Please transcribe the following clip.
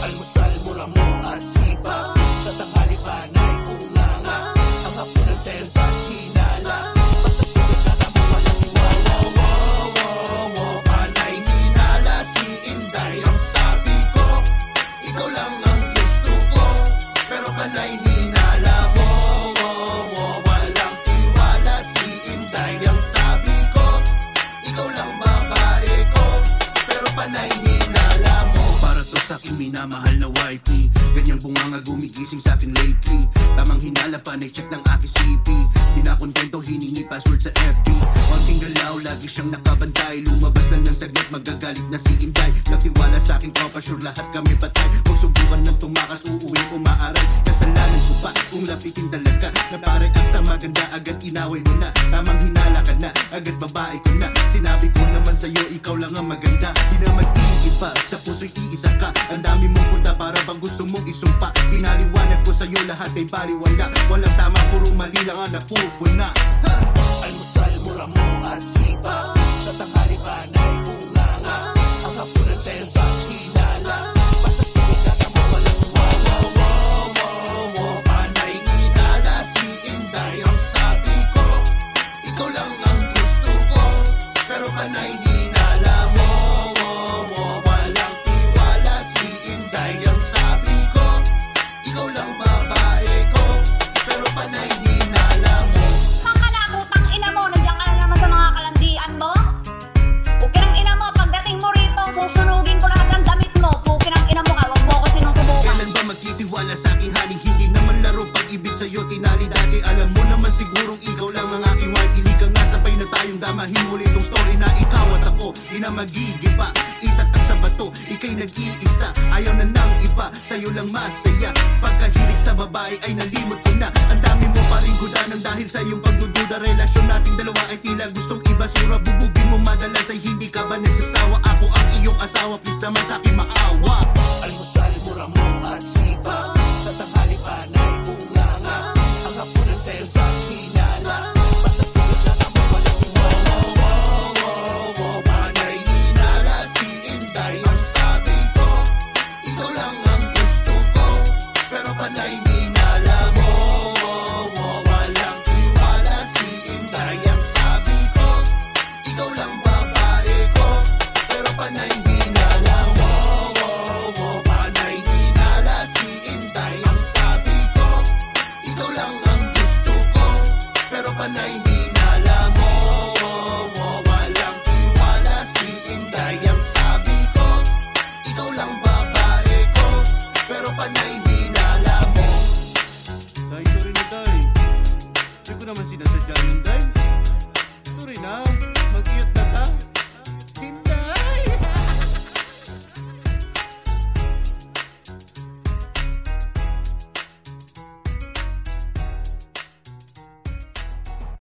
Almusal, mura mo at sipa. Sa tanghali panay unganga. Ang hapunan selos at hinala. Basta sulit na mo walang tiwala. Panay hinala si Inday. Ang sabi ko, ikaw lang ang gusto ko. Pero panay hinala mo. Walang tiwala si Inday. Ang sabi ko, ikaw lang babae ko. Pero panay hinala mo. Para to sa aking minamahal na wifey. Ganyang bunganga gumigising sa akin lately. Tamang hinala pa na-check ng aking CP. Di na kontento, hiningi password sa FB. Konting galaw, lagi siyang nakabantay. Lumabas lang ng saglit, magagalit na si Inday. Nagtiwala sa aking tropa, sure lahat kami patay. Kung subukan ng tumakas, uuwing umaaray. Kasalanan ko pa, kung lapitin talaga. Na pare at sa maganda, agad inaway mo na. Tamang hinala ka na, agad babae ko na. Sinabi ko naman sa'yo, ikaw lang ang maganda. Di na mag-iiba, sa puso'y iisa ka. Ang dami mong punta para bang gusto mong isumpa. Pinaliwanag ko sa'yo, lahat ay baliwala. Walang tama, puro mali lang ang napupuna. Almusal, mura mo at sipa. Sa tanghali panay unganga. Ang hapunan selos at hinala. Basta sulit na mo walang panay hinala si Inday. Ang sabi ko, ikaw lang ang gusto ko. Pero panay hinala mo. Walang tiwala si Inday. Ang sabi ko, ikaw lang babae ko. Pero panay hinala mo. Saan ka na, putang ina mo? Nandiyan ka na naman sa mga kalandian mo? Pukin ang ina mo, pagdating mo rito, susunugin ko lahat ng damit mo. Pukin ang ina mo ka, wag mo ako sinusubukan. Kailan ba magtitiwala sa aking honey? Hindi naman laro pag-ibig sa'yo tinali dati. Alam mo naman sigurong ikaw lang ang aking wife. Pili ka nga, sabay na tayong damahin muli itong story na ikaw at ako. Di na magigiba, itatak sa bato, ika'y nag-iisa. Ayaw na ng iba, sa'yo lang masaya. Pagkahilig sa babae ay nalimot ko na. Ang dami mo pa rin gudanang dahil sa iyong pagdududa. Relasyon nating dalawa ay tila gustong ibasura. Bubugin mo madalas ay hindi ka ba nagsasawa? Ako ang iyong asawa, please naman sa akin maawa. Almusal, mura mo at sipa. Sa tanghali panay unganga. Ang hapunan selos at hinala. Basta sulit na mo walang panay hinala si Inday. Ang sabi ko, ikaw lang ang gusto ko. Pero panay hinala mo. Walang tiwala si Inday. Ang sabi ko, ikaw lang babae ko. Pero panay hinala mo. Panay hinala si Inday. Ang sabi ko, ikaw lang ang gusto ko. Pero panay hinala mo. Walang tiwala si Inday. Ang sabi ko, ikaw lang babae ko. Pero panay hinala mo. Tay, sorry na tay. Hindi ko naman sinasadya yun, tay. Sorry na.